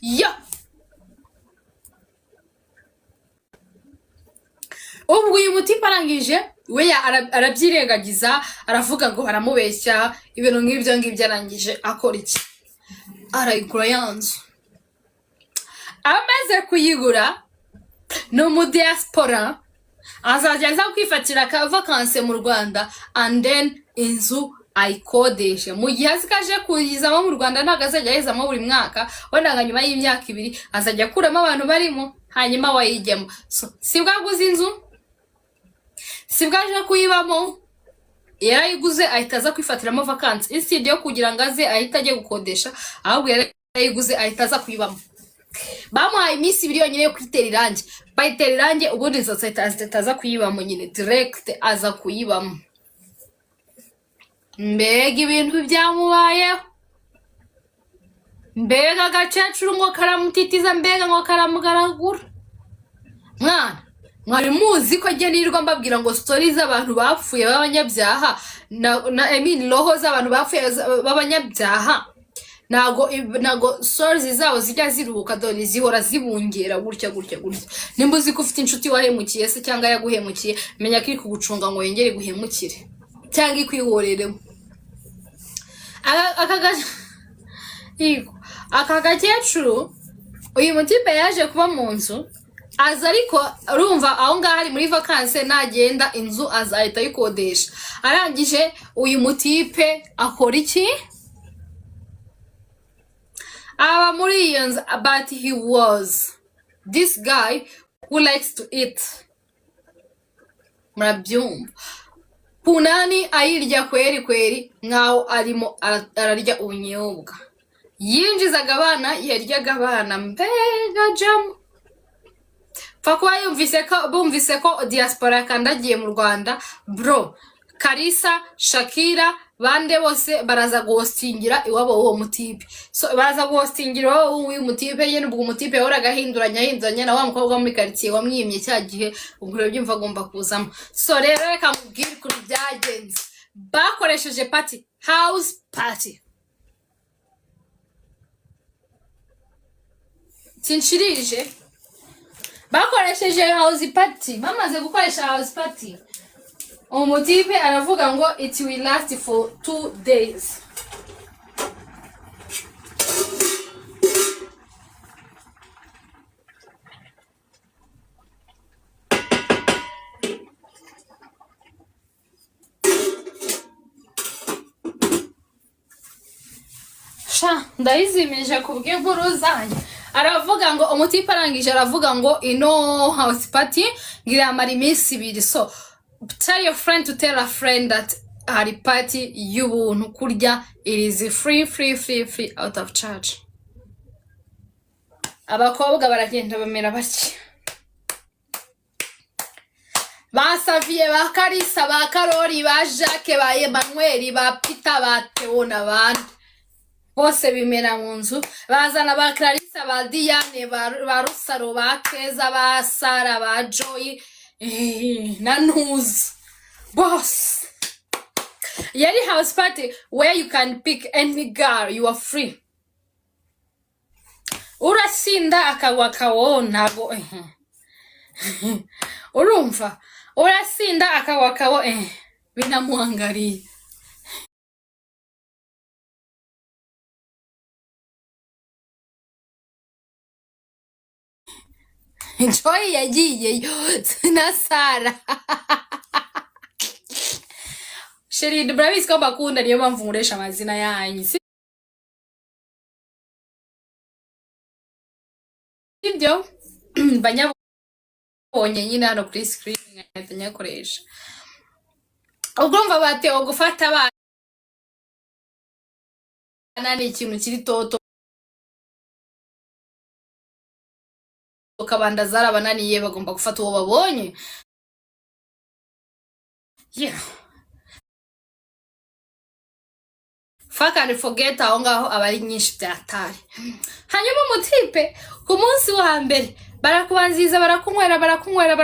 yo ubwo uyu mutipe arangije we arabyirengagiza aravuga ngo aramubeshya ibintu nk'ibyo ngibyo arangije akora iki arayigura yanzu amaze kuyigura no mu diaspora azajya aza kwifatira ka vacances mu Rwanda and then inzu ayikodeshe mu gihe azikaje kuyizamo mu Rwanda ntago azajya yizamo buri mwaka wenda nyuma y'imyaka 2 azajya kuramo abantu barimo hanyuma wayijyemo sibwaguze inzu sibwaje kuyibamo yarayiguze ahita aza kwifatiramo vacances instead yo kugira ngo aze ahita ajye gukodesha ahubwo yarayiguze ahita aza kuyibamo bamuhaye iminsi 2 yonyine yo kwitera irange bayitera irange ubundi aza kuyibamo nyine direct aza kuyibamo mbega ibintu byamubayeho mbega agacecuru ngo karamutitiza mbega ngo karamugaragura mwana mwari muzi ko genirwa mbabwira ngo stories z'abantu bapfuye b'abanyabyaha na roho z'abantu bapfuye b'abanyabyaha nago stories zabo zijya ziruhuka dore zihora zibungera gutya nimbuzi ko ufite inshuti wahemukiye se cyangwa yaguhemukiye menya kiri kugucunga ngo yengere guhemukire cyangwa ikwihoreremo aka gakecuru uyu mutipe yaje kuba mu nzu aza ariko urumva aho ngaho ari muri vacances nagenda inzu azahita yikodesha arangije uyu mutipe akora iki aba muri iyo nzu but he was this guy who likes to eat murabyumva punani ayirya kweri nkaho arimo ararya ubunyobwa yinjizaga abana yaryaga abana mbega jamu Fakuwa bumvise ko diaspora kandagiye mu Rwanda bro Karisa Shakira bande bose baraza guhostingira iwabo uwo mutipe so baraza guhostingira uwo mutipe yene ubwo mutipe yahoraga hinduranya na wa mukobwa muri quartier wamwimye cya gihe ubwo rero byumva agomba kuzamo so rero reka mubwire kuri byagenze bakoresheje party house party Tinshirije bakoresheje house party bamaze gukoresha house party umutipe aravuga ngo it will last for 2 days ndayizimisha kubwe nkuru zanyu aravuga ngo umutipe arangije aravuga ngo ino house party ngira amara iminsi 2 so tell your friend to tell a friend that hari party y'ubuntu kurya it is free out of charge abakobwa baragenda bamera baki basaviye ba Karisa ba Karori ba Jacques ba Emmanuel ba Peter ba Theo n'abandi bose bimera mu nzu bazana ba Clarissa ba Diane ba Rusaro ba Keza ba Sara ba Joy na Nuz boss yari house party where you can pick any girl you are free urasinda akagwa kawo ntago urumva urasinda akagwa kawo binamuangariye Joy yagiye na Sara Sheri Bravis ko bakunda niyo mpamvu muresha amazina yanyu sibyo banyabonye nyine hano kuri screen nkahita nyakoresha ugomba bate gufata abana ni ikintu kiri toto ukabanda zarabananiye bagomba gufata uwo babonye fuck and forget aho ngaho abari nyinshi byatari hanyuma umutipe ku munsi wa mbere barakubanziza barakunywera